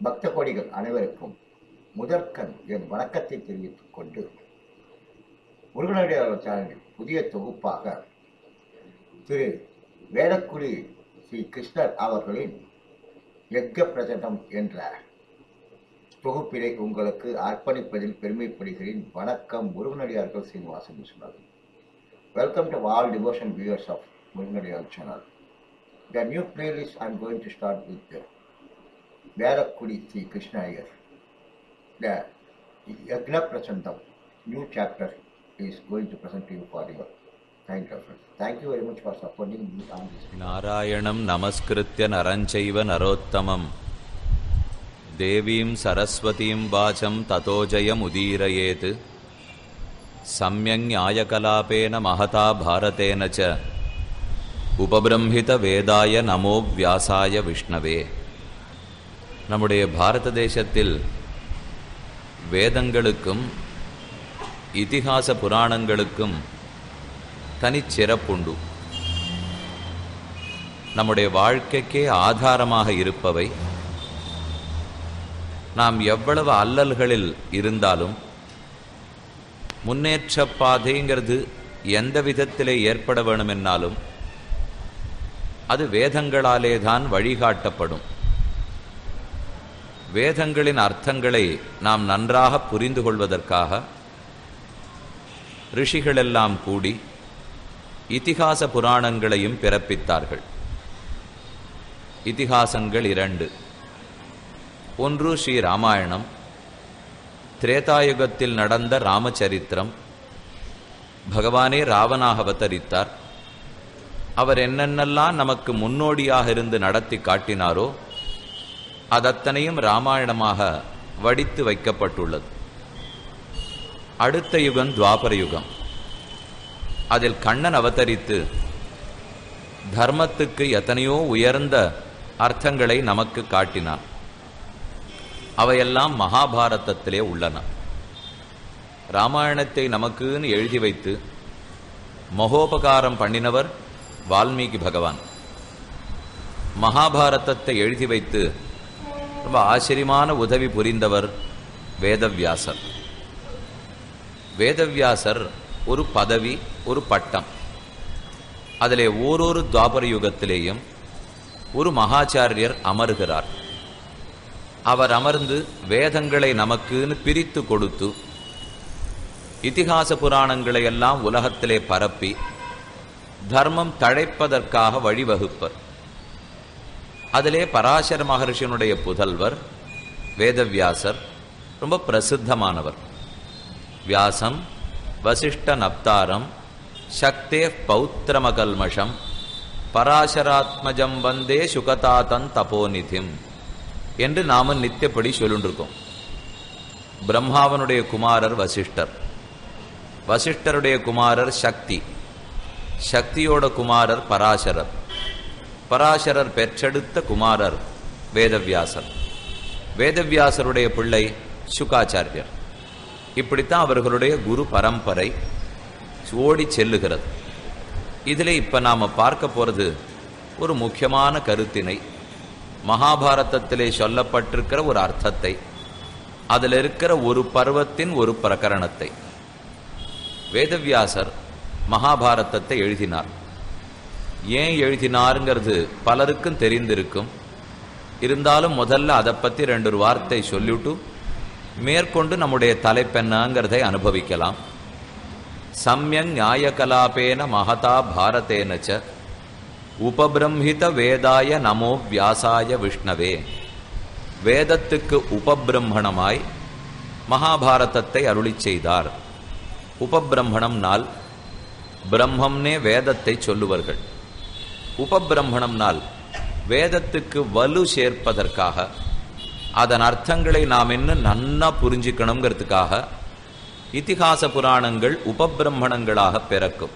பக்த கோடிகள் அனைவருக்கும் முதற்கண் என் வணக்கத்தை தெரிவித்துக் கொண்டு முருகனடியார் சேனலில் புதிய தொகுப்பாக திரு வேடக்குடி ஸ்ரீ கிருஷ்ணர் அவர்களின் யக்ஞ பிரசன்னம் என்ற தொகுப்பினை உங்களுக்கு அர்ப்பணிப்பதில் பெருமைப்படுகிறேன். வணக்கம். முருகனடியார்கள் Srinivasan Viswanath. Welcome to all devotion viewers of Muruganadiyar channel. The new playlist I am going to start with Vedakudi Sri Krishna Iyer. The Yagna Prasantam new chapter is going to present to you for you. Thank you, friends. Thank you very much for supporting me on this video. Narayanam Namaskritya Naranchaiva Narottamam Devim Saraswatim Vacham Tatojayam Udirayet Samyang Ayakalapena Mahata Bharatena Cha Upabrahmhita Vedaya Namo Vyasaya Vishnave. நம்முடைய பாரத தேசத்தில் வேதங்களுக்கும் இதிகாச புராணங்களுக்கும் தனிச்சிறப்புண்டு. நம்முடைய வாழ்க்கைக்கே ஆதாரமாக இருப்பவை. நாம் எவ்வளவு அல்லல்களில் இருந்தாலும் முன்னேற்ற பாதைங்கிறது எந்த விதத்திலே ஏற்பட வேணுமென்னாலும் அது வேதங்களாலே தான் வழிகாட்டப்படும். வேதங்களின் அர்த்தங்களை நாம் நன்றாக புரிந்து கொள்வதற்காக ரிஷிகளெல்லாம் கூடி இதிகாச புராணங்களையும் பிறப்பித்தார்கள். இதிகாசங்கள் இரண்டு. ஒன்று ஸ்ரீ ராமாயணம், திரேதாயுகத்தில் நடந்த ராமச்சரித்திரம். பகவானே ராவனாக அவதரித்தார். அவர் என்னென்னெல்லாம் நமக்கு முன்னோடியாக இருந்து நடத்தி காட்டினாரோ அதத்தனையும் ராமாயணமாக வடித்து வைக்கப்பட்டுள்ளது. அடுத்த யுகம் துவாபர யுகம். அதில் கண்ணன் அவதரித்து தர்மத்துக்கு எத்தனையோ உயர்ந்த அர்த்தங்களை நமக்கு காட்டினார். அவையெல்லாம் மகாபாரதத்திலே உள்ளன. ராமாயணத்தை நமக்குன்னு எழுதி வைத்து மகோபகாரம் பண்ணினவர் வால்மீகி பகவான். மகாபாரதத்தை எழுதி வைத்து ரொம்ப ஆச்சரியமான உதவி புரிந்தவர் வேதவியாசர். வேதவியாசர் ஒரு பதவி, ஒரு பட்டம். அதிலே ஓரொரு துவாபர யுகத்திலேயும் ஒரு மகாச்சாரியர் அமர்கிறார். அவர் அமர்ந்து வேதங்களை நமக்குன்னு பிரித்து கொடுத்து இதிகாச புராணங்களை எல்லாம் உலகத்திலே பரப்பி தர்மம் தழைப்பதற்காக வழிவகுப்பர். அதிலே பராசர மகர்ஷியினுடைய புதல்வர் வேதவியாசர் ரொம்ப பிரசித்தமானவர். வியாசம் வசிஷ்ட நப்தாரம் சக்தே பௌத்திரமகல்மஷம் பராசராத்மஜம் வந்தே சுகதாதன் தபோநிதிம் என்று நாம நித்தியப்படி சொல்லிருக்கோம். பிரம்மாவனுடைய குமாரர் வசிஷ்டர், வசிஷ்டருடைய குமாரர் சக்தி, சக்தியோட குமாரர் பராசரர், பராசரர் பெற்றெடுத்த குமாரர் வேதவியாசர், வேதவியாசருடைய பிள்ளை சுகாச்சாரியர். இப்படித்தான் அவர்களுடைய குரு பரம்பரை ஓடி செல்லுகிறது. இதில் இப்ப நாம பார்க்க போறது ஒரு முக்கியமான கருத்தினை, மகாபாரதத்திலே சொல்லப்பட்டிருக்கிற ஒரு அர்த்தத்தை, அதில் இருக்கிற ஒரு பருவத்தின் ஒரு பிரகரணத்தை. வேதவியாசர் மகாபாரதத்தை எழுதினார். ஏன் எழுதினாருங்கிறது பலருக்கும் தெரிந்திருக்கும். இருந்தாலும் முதல்ல அதை பற்றி ரெண்டு வார்த்தை சொல்லிவிட்டு மேற்கொண்டு நம்முடைய தலைப்பெண்ணங்கிறதை அனுபவிக்கலாம். சம்யங் நியாயகலாபேன மகதா பாரதேனச்ச உபபிரம்ஹித வேதாய நமோ வியாசாய விஷ்ணவே. வேதத்துக்கு உபபிரம்மணமாய் மகாபாரதத்தை அருளி செய்தார். உபபிரம்மணம் நாள் பிரம்மம்னே வேதத்தை சொல்லுவார்கள். உபபிரம்மணம் நாள் வேதத்துக்கு வலு சேர்ப்பதற்காக, அதன் அர்த்தங்களை நாம் இன்னும் நன்னா புரிஞ்சுக்கணுங்கிறதுக்காக இதிகாச புராணங்கள் உபபிரம்மணங்களாக பிறக்கும்.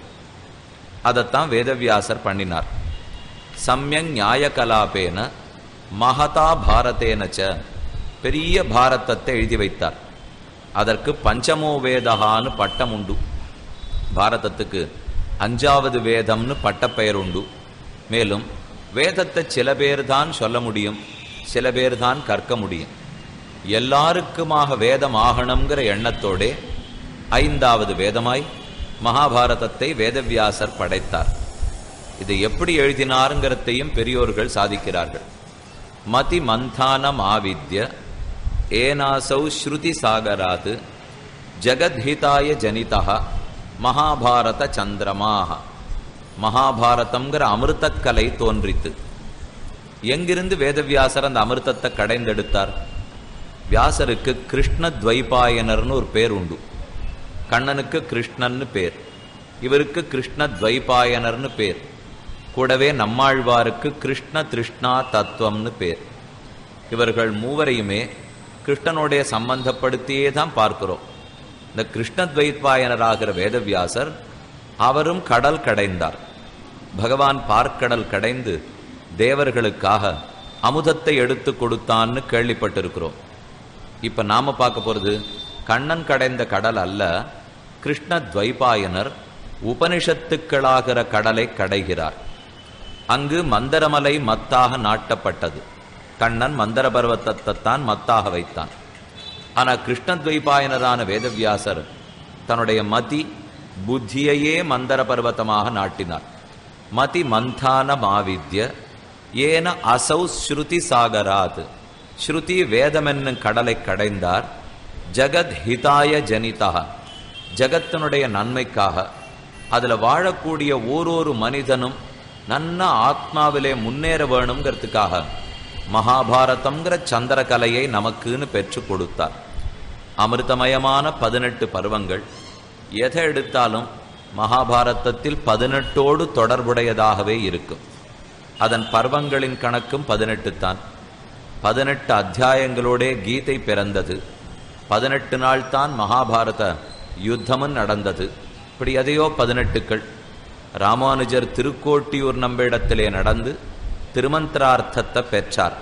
அதைத்தான் வேதவியாசர் பண்ணினார். சம்யங் நியாயகலாபேன மகதா பாரதேனச்ச பெரிய பாரதத்தை எழுதி வைத்தார். அதற்கு பஞ்சமோ வேதகான்னு பட்டம் உண்டு. பாரதத்துக்கு 5வது வேதம்னு பட்டப்பெயர் உண்டு. மேலும் வேதத்தை சில பேர் தான் சொல்ல முடியும், சில பேர் தான் கற்க முடியும். எல்லாருக்குமாக வேதம் ஆகணுங்கிற எண்ணத்தோடே 5வது வேதமாய் மகாபாரதத்தை வேதவியாசர் படைத்தார். இதை எப்படி எழுதினாருங்கிறதையும் பெரியோர்கள் சாதிக்கிறார்கள். மதி மந்தானம் ஆவித்ய ஏனாசௌ ஸ்ருதி சாகராது ஜகத்ஹிதாய ஜனிதா மகாபாரத சந்திரமாக. மகாபாரதம்ங்கிற அமிர்தக்கலை தோன்றித்து. எங்கிருந்து வேதவியாசர் அந்த அமிர்தத்தை கடைந்தெடுத்தார்? வியாசருக்கு கிருஷ்ண துவைபாயனர்னு ஒரு பேர் உண்டு. கண்ணனுக்கு கிருஷ்ணன்னு பேர், இவருக்கு கிருஷ்ண துவைபாயனர்னு பேர். கூடவே நம்மாழ்வாருக்கு கிருஷ்ண திருஷ்ணா தத்துவம்னு பேர். இவர்கள் மூவரையுமே கிருஷ்ணனுடைய சம்பந்தப்படுத்தியே தான் பார்க்கிறோம். இந்த கிருஷ்ண துவைபாயனராகிற வேதவியாசர் அவரும் கடல் கடைந்தார். பகவான் பார்க்கடல் கடைந்து தேவர்களுக்காக அமுதத்தை எடுத்து கொடுத்தான்னு கேள்விப்பட்டிருக்கிறோம். இப்ப நாம பார்க்க போறது கண்ணன் கடைந்த கடல் அல்ல, கிருஷ்ண துவைபாயனர் உபனிஷத்துக்களாகிற கடலை கடைகிறார். அங்கு மந்தரமலை மத்தாக நாட்டப்பட்டது. கண்ணன் மந்தர பர்வத்தத்தைத்தான் மத்தாக வைத்தான். ஆனால் கிருஷ்ணத்வைபாயனரான வேதவியாசர் தன்னுடைய மதி புத்தியையே மந்தர பர்வத்தமாக நாட்டினார். மதி மந்தான மாவித்ய ஏன அசௌ ஸ்ருதி சாகராத். ஸ்ருதி வேதமென்னும் கடலை கடைந்தார். ஜகத் ஹிதாய ஜனிதா, ஜகத்தினுடைய நன்மைக்காக, அதுல வாழக்கூடிய ஓரொரு மனிதனும் நன்ன ஆத்மாவிலே முன்னேற வேணுங்கிறதுக்காக மகாபாரதம்ங்கிற சந்திரகலையை நமக்குன்னு பெற்று கொடுத்தார். அமிர்தமயமான 18 பருவங்கள். எதை எடுத்தாலும் மகாபாரதத்தில் 18ஓடு தொடர்புடையதாகவே இருக்கும். அதன் பர்வங்களின் கணக்கும் 18 தான். 18 அத்தியாயங்களோடே கீதை பிறந்தது. 18 நாள் தான் மகாபாரத யுத்தமும் நடந்தது. இப்படி எதையோ 18கள். ராமானுஜர் திருக்கோட்டியூர் நம்பிடத்திலே நடந்து திருமந்திரார்த்தத்தை பெற்றார்.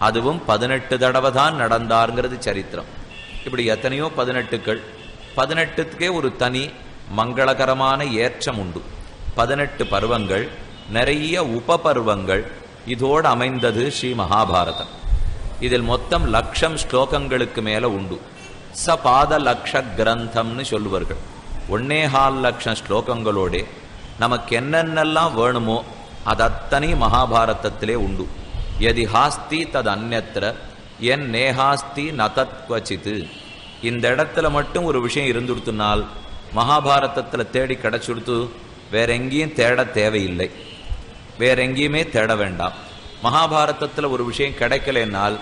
அதுவும் 18 தடவை தான் நடந்தாருங்கிறது சரித்திரம். இப்படி எத்தனையோ 18கள். 18க்கே ஒரு தனி மங்களகரமான ஏற்றம் உண்டு. 18 பருவங்கள், நிறைய உபபருவங்கள். இதோடு அமைந்தது ஸ்ரீ மகாபாரதம். இதில் மொத்தம் 1,00,000 ஸ்லோகங்களுக்கு மேல உண்டு. சபாத லக்ஷ கிரந்தம்னு சொல்லுவார்கள். 1.25 லட்சம் ஸ்லோகங்களோட நமக்கு என்னென்னலாம் வேணுமோ அது அத்தனை மகாபாரதத்திலே உண்டு. யதி ஹாஸ்தி தது அந்யத்ர என் நேஹாஸ்தி நதத்வச்சித்து. இந்த இடத்துல மட்டும் ஒரு விஷயம் இருந்துடுத்துனால் மகாபாரதத்தில் தேடி கிடைச்சுடுத்து, வேற எங்கேயும் தேட தேவையில்லை, வேற எங்கேயுமே தேட வேண்டாம். மகாபாரதத்தில் ஒரு விஷயம் கிடைக்கலைன்னால்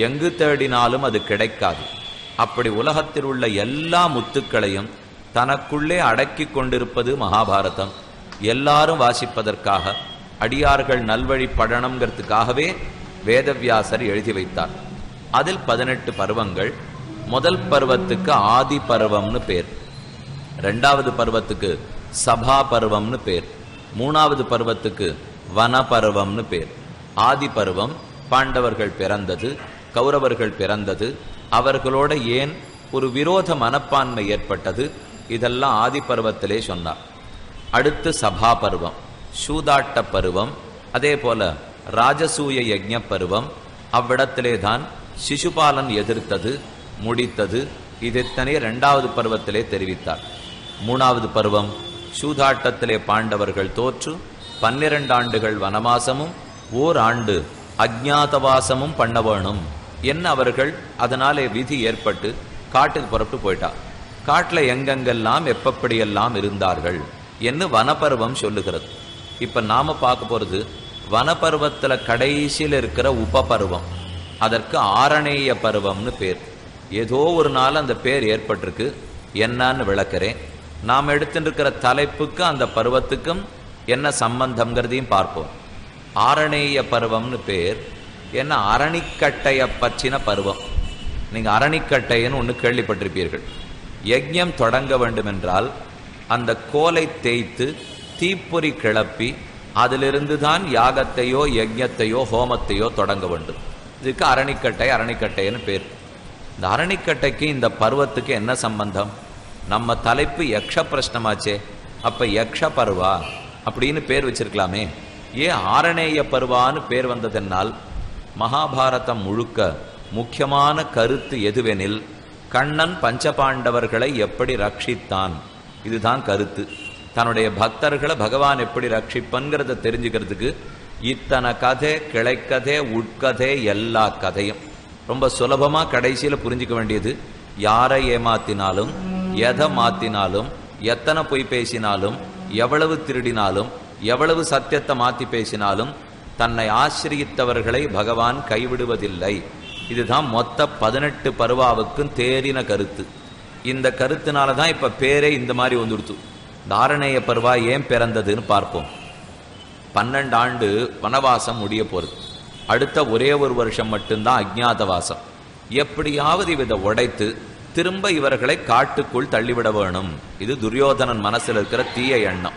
எங்கு தேடினாலும் அது கிடைக்காது. அப்படி உலகத்தில் உள்ள எல்லா முத்துக்களையும் தனக்குள்ளே அடக்கி கொண்டிருப்பது மகாபாரதம். எல்லாரும் வாசிப்பதற்காக, அடியார்கள் நல்வழிப்படணுங்கிறதுக்காகவே வேதவியாசர் எழுதி வைத்தார். அதில் 18 பருவங்கள். முதல் பருவத்துக்கு ஆதி பருவம்னு பேர், 2வது பருவத்துக்கு சபா பருவம்னு பேர், 3வது பருவத்துக்கு வன பருவம்னு பேர். ஆதி பருவம் பாண்டவர்கள் பிறந்தது, கௌரவர்கள் பிறந்தது, அவர்களோட ஏன் ஒரு விரோத மனப்பான்மை ஏற்பட்டது, இதெல்லாம் ஆதி பருவத்திலே சொன்னார். அடுத்து சபா பருவம், சூதாட்ட பருவம், அதே போல ராஜசூய யஜ்ஞ பருவம். அவ்விடத்திலே தான் சிசுபாலன் எதிர்த்தது, முடித்தது. இதைத்தனே 2வது பருவத்திலே தெரிவித்தார். 3வது பருவம் சூதாட்டத்திலே பாண்டவர்கள் தோற்று 12 ஆண்டுகள் வனவாசமும் ஓராண்டு அஜ்ஞாதவாசமும் பண்ண வேணும் என்ன அவர்கள் அதனாலே விதி ஏற்பட்டு காட்டுக்கு புறப்பட்டு போயிட்டார். காட்டில் எங்கெங்கெல்லாம் எப்படியெல்லாம் இருந்தார்கள் என்று வனப்பருவம் சொல்லுகிறது. இப்ப நாம பார்க்க போறது வனப்பருவத்துல கடைசியில் இருக்கிற உபபருவம். அதற்கு ஆரணேய பருவம்னு பேர். ஏதோ ஒரு நாள் அந்த பேர் ஏற்பட்டிருக்கு, என்னன்னு விளக்கிறேன். நாம் எடுத்துருக்கிற தலைப்புக்கு அந்த பருவத்துக்கும் என்ன சம்பந்தம்ங்கிறதையும் பார்ப்போம். ஆரணேய பருவம்னு பேர். என்ன, அரணிக்கட்டைய பற்றின பருவம். நீங்க அரணிக்கட்டைன்னு ஒன்று கேள்விப்பட்டிருப்பீர்கள். யஜ்ஞம் தொடங்க வேண்டும் என்றால் அந்த கோலை தேய்த்து தீப்பொறி கிளப்பி அதிலிருந்து தான் யாகத்தையோ யஜ்ஞத்தையோ ஹோமத்தையோ தொடங்க வேண்டும். இதுக்கு அரணிக்கட்டைன்னு பேர். இந்த அரணிக்கட்டைக்கு இந்த பருவத்துக்கு என்ன சம்பந்தம்? நம்ம தலைப்பு யக்ஷ பிரஷ்னமாச்சே, அப்ப யக்ஷ பருவா அப்படின்னு பேர் வச்சிருக்கலாமே. ஏன் ஆரணேய பருவான்னு பேர் வந்ததென்னால் மகாபாரதம் முழுக்க முக்கியமான கருத்து எதுவெனில் கண்ணன் பஞ்சபாண்டவர்களை எப்படி ரட்சித்தான், இதுதான் கருத்து. தன்னுடைய பக்தர்களை பகவான் எப்படி ரட்சிப்பன்கிறத தெரிஞ்சுக்கிறதுக்கு இத்தனை கதை, கிளைக்கதை, உட்கதை, எல்லா கதையும் ரொம்ப சுலபமா கடைசியில புரிஞ்சுக்க வேண்டியது. யாரை ஏமாத்தினாலும், எதை மாத்தினாலும், எத்தனை பொய் பேசினாலும், எவ்வளவு திருடினாலும், எவ்வளவு சத்தியத்தை மாத்தி பேசினாலும் தன்னை ஆசிரியத்தவர்களை பகவான் கைவிடுவதில்லை. இதுதான் மொத்த 18 பருவாவுக்கும் தேறின கருத்து. இந்த கருத்தினாலதான் இப்ப பேரே இந்த மாதிரி வந்துடுத்து. தாரணேய பருவா ஏன் பிறந்ததுன்னு பார்ப்போம். 12 ஆண்டு வனவாசம் முடிய போறது. அடுத்த ஒரே ஒரு வருஷம் மட்டும்தான் அஜ்ஞாதவாசம். எப்படியாவது இதை உடைத்து திரும்ப இவர்களை காட்டுக்குள் தள்ளிவிட வேணும். இது துரியோதனன் மனசில் இருக்கிற தீய எண்ணம்.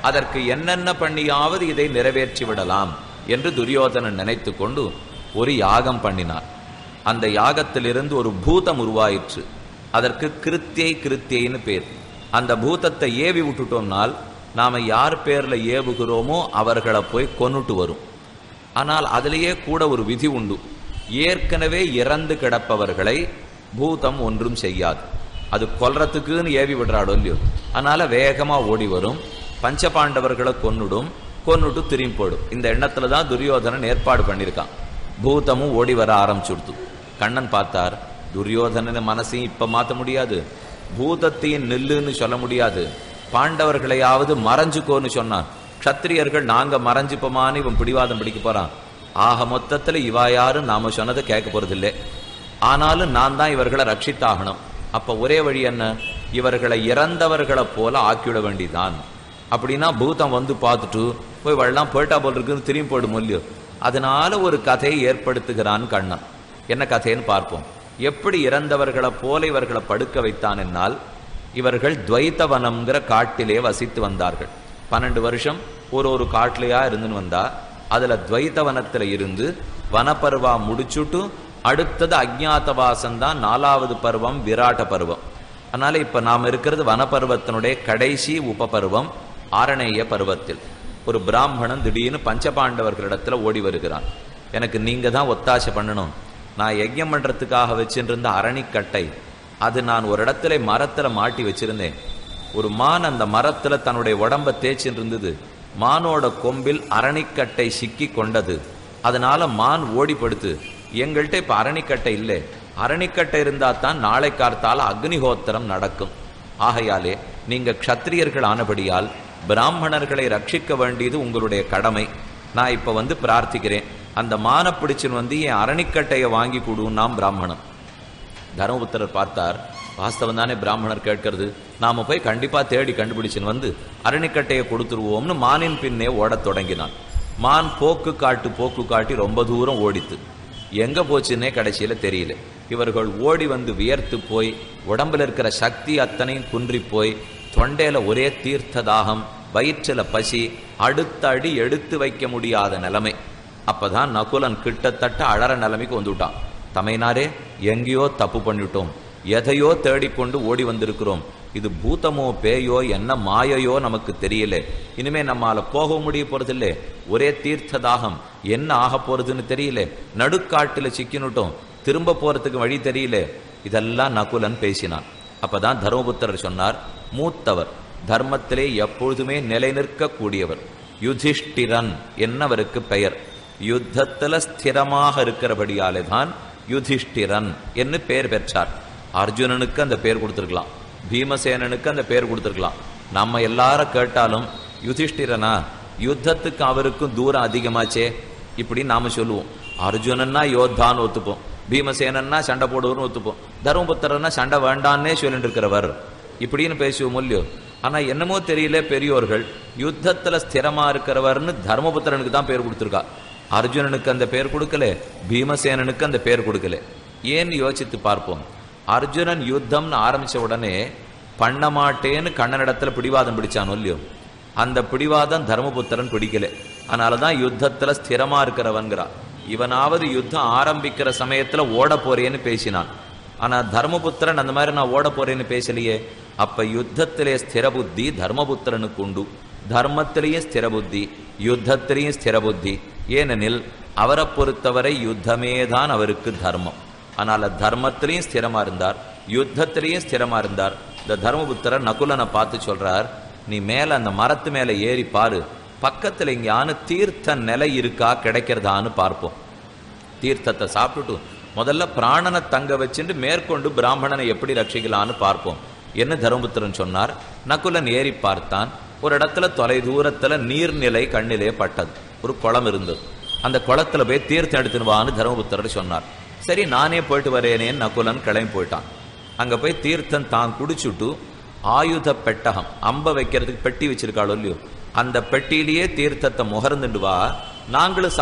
அதற்கு என்னென்ன பண்ணியாவது இதை நிறைவேற்றி விடலாம் என்று துரியோதனன் நினைத்து கொண்டு ஒரு யாகம் பண்ணினார். அந்த யாகத்திலிருந்து ஒரு பூதம் உருவாயிற்று. அதற்கு கிருத்தியைன்னு பேர். அந்த பூதத்தை ஏவி விட்டுட்டோம்னால் நாம யார் பேர்ல ஏவுகிறோமோ அவர்களை போய் கொன்னுட்டு வரும். ஆனால் அதிலேயே கூட ஒரு விதி உண்டு. ஏற்கனவே இறந்து கிடப்பவர்களை பூதம் ஒன்றும் செய்யாது. அது கொல்றதுக்குன்னு ஏவி விடுறாடோ இல்லையோ, அதனால வேகமா ஓடி வரும், பஞ்சபாண்டவர்களை கொன்னுட்டு திரும்பி போடும். இந்த எண்ணத்துல தான் துரியோதனன் ஏற்பாடு பண்ணியிருக்கான். பூதமும் ஓடி வர ஆரம்பிச்சுடுத்து. கண்ணன் பார்த்தார், துரியோதனன் மனசையும் இப்ப மாற்ற முடியாது, பூதத்தையும் நில்லுன்னு சொல்ல முடியாது, பாண்டவர்களையாவது மறைஞ்சுக்கோன்னு சொன்னான். க்ஷத்திரியர்கள் நாங்க மறைஞ்சுப்போமான்னு இவன் பிடிவாதம் பிடிக்க போறான். ஆக மொத்தத்துல இவா யாரும் நாம சொன்னதை கேட்க போறதில்லை. ஆனாலும் நான் தான் இவர்களை ரட்சித்தாகணும். அப்ப ஒரே வழி என்ன, இவர்களை இறந்தவர்களை போல ஆக்கிவிட வேண்டிதான். அப்படின்னா பூதம் வந்து பார்த்துட்டு போய் வெள்ளம் போயிட்டா போல் இருக்குன்னு திரும்பி போயிடும் இல்லையோ. அதனால ஒரு கதையை ஏற்படுத்துகிறான் கண்ணன். என்ன கதைன்னு பார்ப்போம். எப்படி இறந்தவர்களை போல இவர்களை படுக்க வைத்தான் என்னால், இவர்கள் துவைத்தவனம்ங்கிற காட்டிலே வசித்து வந்தார்கள். 12 வருஷம் ஒரு காட்டிலையா இருந்துன்னு வந்தா, அதுல துவைத்தவனத்துல இருந்து வனப்பருவா முடிச்சுட்டு அடுத்தது அஜ்ஞாதவாசம் தான் 4வது பருவம், விராட்ட பருவம். அதனால இப்ப நாம் இருக்கிறது வனப்பருவத்தினுடைய கடைசி உபபருவம், ஆரணேய பருவத்தில். ஒரு பிராமணன் திடீர்னு பஞ்சபாண்டவர்களிடத்துல ஓடி வருகிறான். எனக்கு நீங்க தான் ஒத்தாசை பண்ணணும். நான் யஜ்யம் பண்றதுக்காக வச்சிருந்த அரணிக்கட்டை, அது நான் ஒரு இடத்துல மரத்துல மாட்டி வச்சிருந்தேன். ஒரு மான் அந்த மரத்துல தன்னுடைய உடம்ப தேய்ச்சின்னு இருந்தது. மானோட கொம்பில் அரணிக்கட்டை சிக்கி கொண்டது. அதனால மான் ஓடி படுத்து. எங்கள்கிட்ட இப்ப அரணிக்கட்டை இல்லை. அரணிக்கட்டை இருந்தா தான் நாளை கார்த்தால அக்னிஹோத்திரம் நடக்கும். ஆகையாலே நீங்க க்ஷத்திரியர்கள் ஆனபடியால் பிராமணர்களை ரட்சிக்க வேண்டியது உங்களுடைய கடமை. நான் இப்ப வந்து பிரார்த்திக்கிறேன், அந்த மான பிடிச்சுன்னு வந்து என் அரணிக்கட்டையை வாங்கி கொடுன்னாம் பிராமணன். தர்மபுத்திரர் பார்த்தார், வாஸ்தவம் தானே பிராமணர் கேட்கறது, நாம போய் கண்டிப்பா தேடி கண்டுபிடிச்சுன்னு வந்து அரணிக்கட்டையை கொடுத்துருவோம்னு மானின் பின்னே ஓடத் தொடங்கினான். மான் போக்கு காட்டி ரொம்ப தூரம் ஓடித்து. எங்க போச்சுன்னே கடைசியில தெரியல. இவர்கள் ஓடி வந்து வியர்த்து போய் உடம்புல இருக்கிற சக்தி அத்தனையும் குன்றி போய் தொண்டையில ஒரே தீர்த்த தாகம், வயிற்றுல பசி, அடுத்த அடி எடுத்து வைக்க முடியாத நிலைமை. அப்பதான் நகுலன் கிட்டத்தட்ட அழற நிலைமைக்கு வந்துட்டான். தமையனாரே, எங்கேயோ தப்பு பண்ணிட்டோம், எதையோ தேடிக்கொண்டு ஓடி வந்திருக்கிறோம். இது பூதமோ பேயோ என்ன மாயையோ நமக்கு தெரியல. இனிமே நம்மால போக முடிய போறதில்லை. ஒரே தீர்த்த தாகம், என்ன ஆக போறதுன்னு தெரியல. நடுக்காட்டுல சிக்கினுட்டோம், திரும்ப போறதுக்கு வழி தெரியல. இதெல்லாம் நகுலன் பேசினான். அப்பதான் தர்மபுத்திரர் சொன்னார், மூத்தவர், தர்மத்திலே எப்பொழுதுமே நிலை நிற்க கூடியவர் யுதிஷ்டிரன் என்னவருக்கு பெயர். யுத்தத்துல ஸ்திரமாக இருக்கிறபடியாலே தான் யுதிஷ்டிரன் என்று பெயர் பெற்றார். அர்ஜுனனுக்கு அந்த பெயர் கொடுத்திருக்கலாம், பீமசேனனுக்கு அந்த பெயர் கொடுத்திருக்கலாம். நம்ம எல்லாரும் கேட்டாலும் யுதிஷ்டிரனா, யுத்தத்துக்கு அவருக்கும் தூரம் அதிகமாச்சே இப்படி நாம சொல்லுவோம். அர்ஜுனன்னா யோத்தான்னு ஒத்துப்போம், பீமசேனன்னா சண்டை போடுவோம்னு ஒத்துப்போம், தர்மபுத்திரன்னா சண்டை வேண்டான்னே சொல்லிட்டு இருக்கிறவர் இப்படின்னு பேசுவோம் இல்லையோ. ஆனா என்னமோ தெரியல, பெரியோர்கள் யுத்தத்துல ஸ்திரமா இருக்கிறவர்னு தர்மபுத்திரனுக்கு தான் பேர் கொடுத்திருக்கா. அர்ஜுனனுக்கு அந்த பேர் கொடுக்கல, பீமசேனனுக்கு அந்த பேர் கொடுக்கல. ஏன்னு யோசித்து பார்ப்போம். அர்ஜுனன் யுத்தம்னு ஆரம்பிச்ச உடனே பண்ண மாட்டேன்னு கண்ணனிடத்துல பிடிவாதம் பிடிச்சானோ இல்லையோ, அந்த பிடிவாதம் தர்மபுத்திரன் பிடிக்கல. அதனாலதான் யுத்தத்துல ஸ்திரமா இருக்கிறவன்கிறா. இவனாவது யுத்தம் ஆரம்பிக்கிற சமயத்துல ஓட போறேன்னு பேசினான். ஆனா தர்மபுத்திரன் அந்த மாதிரி நான் ஓட போறேன்னு பேசலையே. அப்ப யுத்தத்திலே ஸ்திர புத்தி தர்மபுத்திரனுக்கு உண்டு, தர்மத்திலேயே ஸ்திர புத்தி, யுத்தத்திலேயும் ஸ்திர புத்தி. ஏனெனில் அவரை பொறுத்தவரை யுத்தமேதான் அவருக்கு தர்மம். ஆனால் தர்மத்திலையும் ஸ்திரமா இருந்தார், யுத்தத்திலையும் ஸ்திரமா இருந்தார். இந்த தர்மபுத்திரர் நகுலனை பார்த்து சொல்றார், நீ மேல அந்த மரத்து மேல ஏறி பாரு, பக்கத்துல இங்கேயான தீர்த்த நிலை இருக்கா கிடைக்கிறதான்னு பார்ப்போம். தீர்த்தத்தை சாப்பிட்டுட்டு முதல்ல பிராணனை தங்க வச்சுட்டு மேற்கொண்டு பிராமணனை எப்படி ரட்சிக்கலான்னு பார்ப்போம் என்ன தர்மபுத்திரன் சொன்னார். நகுலன் ஏறி பார்த்தான். ஒரு இடத்துல தொலை தூரத்துல நீர்நிலை கண்ணிலே பட்டது. ஒரு குளம் இருந்தது. அந்த குளத்துல போய் தீர்த்தம் எடுத்துன்னு வான்னு தர்மபுத்திரர் சொன்னார். சரி நானே போயிட்டு வரேனேன்னு நகுலன் கிளம்பி போயிட்டான். அங்க போய் தீர்த்தம் தான் குடிச்சுட்டு ஆயுத பெட்டகம், அம்ப வைக்கிறதுக்கு பெட்டி வச்சிருக்காளோ இல்லையோ, அந்த பெட்டியிலேயே தீர்த்தத்தை முகர்ந்துட்டு வா, நாங்களும்